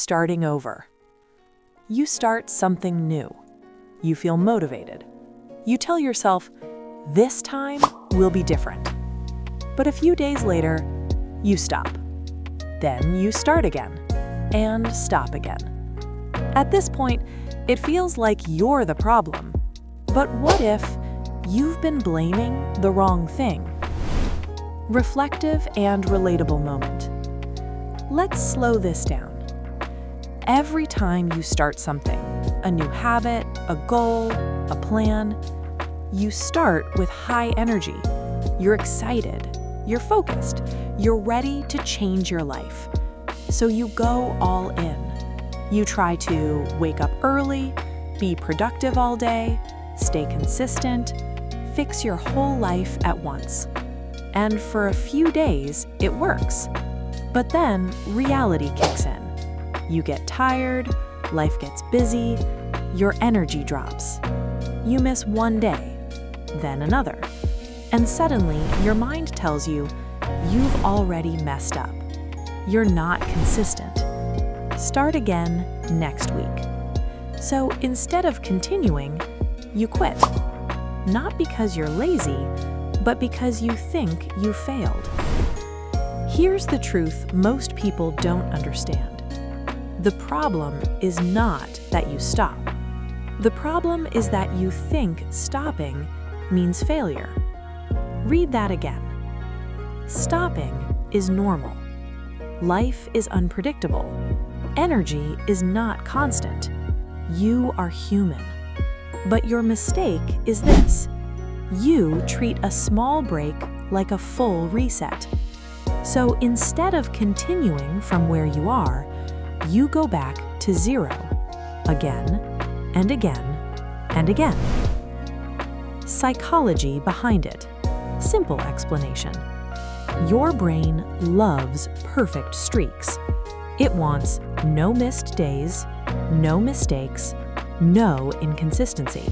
starting over. You start something new. You feel motivated. You tell yourself, this time will be different. But a few days later, you stop. Then you start again, and stop again. At this point, it feels like you're the problem. But what if you've been blaming the wrong thing? Reflective and relatable moment. Let's slow this down. Every time you start something, a new habit, a goal, a plan, you start with high energy. You're excited, you're focused, you're ready to change your life. So you go all in. You try to wake up early, be productive all day, stay consistent, fix your whole life at once. And for a few days, it works. But then reality kicks in. You get tired, life gets busy, your energy drops. You miss one day, then another. And suddenly, your mind tells you, you've already messed up. You're not consistent. Start again next week. So instead of continuing, you quit. Not because you're lazy, but because you think you failed. Here's the truth most people don't understand. The problem is not that you stop. The problem is that you think stopping means failure. Read that again. Stopping is normal. Life is unpredictable. Energy is not constant. You are human. But your mistake is this. You treat a small break like a full reset. So instead of continuing from where you are, you go back to zero, again and again and again. Psychology behind it. Simple explanation. Your brain loves perfect streaks. It wants no missed days, no mistakes, no inconsistency.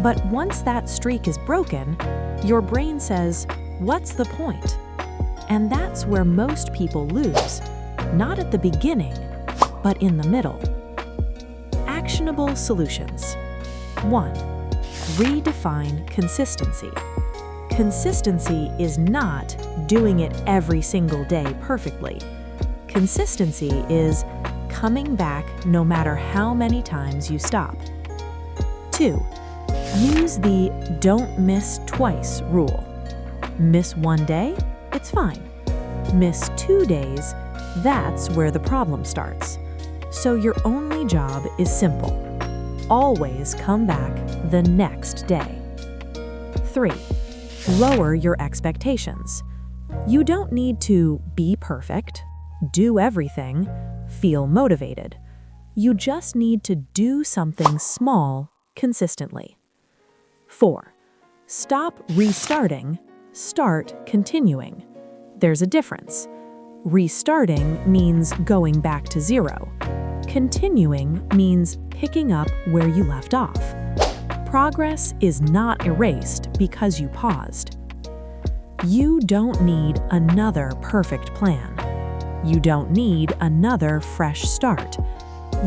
But once that streak is broken, your brain says, what's the point? And that's where most people lose, not at the beginning, but in the middle. Actionable solutions. 1. Redefine consistency. Consistency is not doing it every single day perfectly. Consistency is coming back no matter how many times you stop. 2. Use the don't miss twice rule. Miss one day, it's fine. Miss 2 days, that's where the problem starts. So your only job is simple. Always come back the next day. 3. Lower your expectations. You don't need to be perfect, do everything, feel motivated. You just need to do something small consistently. 4. Stop restarting, start continuing. There's a difference. Restarting means going back to zero. Continuing means picking up where you left off. Progress is not erased because you paused. You don't need another perfect plan. You don't need another fresh start.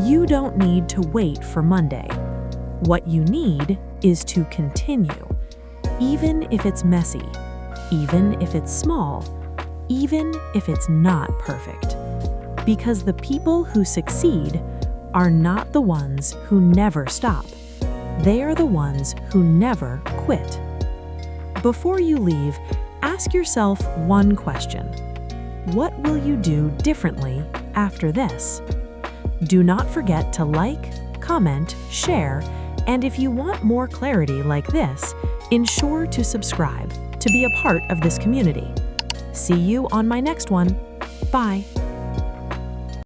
You don't need to wait for Monday. What you need is to continue, even if it's messy, even if it's small, even if it's not perfect. Because the people who succeed are not the ones who never stop. They are the ones who never quit. Before you leave, ask yourself one question. What will you do differently after this? Do not forget to like, comment, share, and if you want more clarity like this, ensure to subscribe to be a part of this community. See you on my next one. Bye.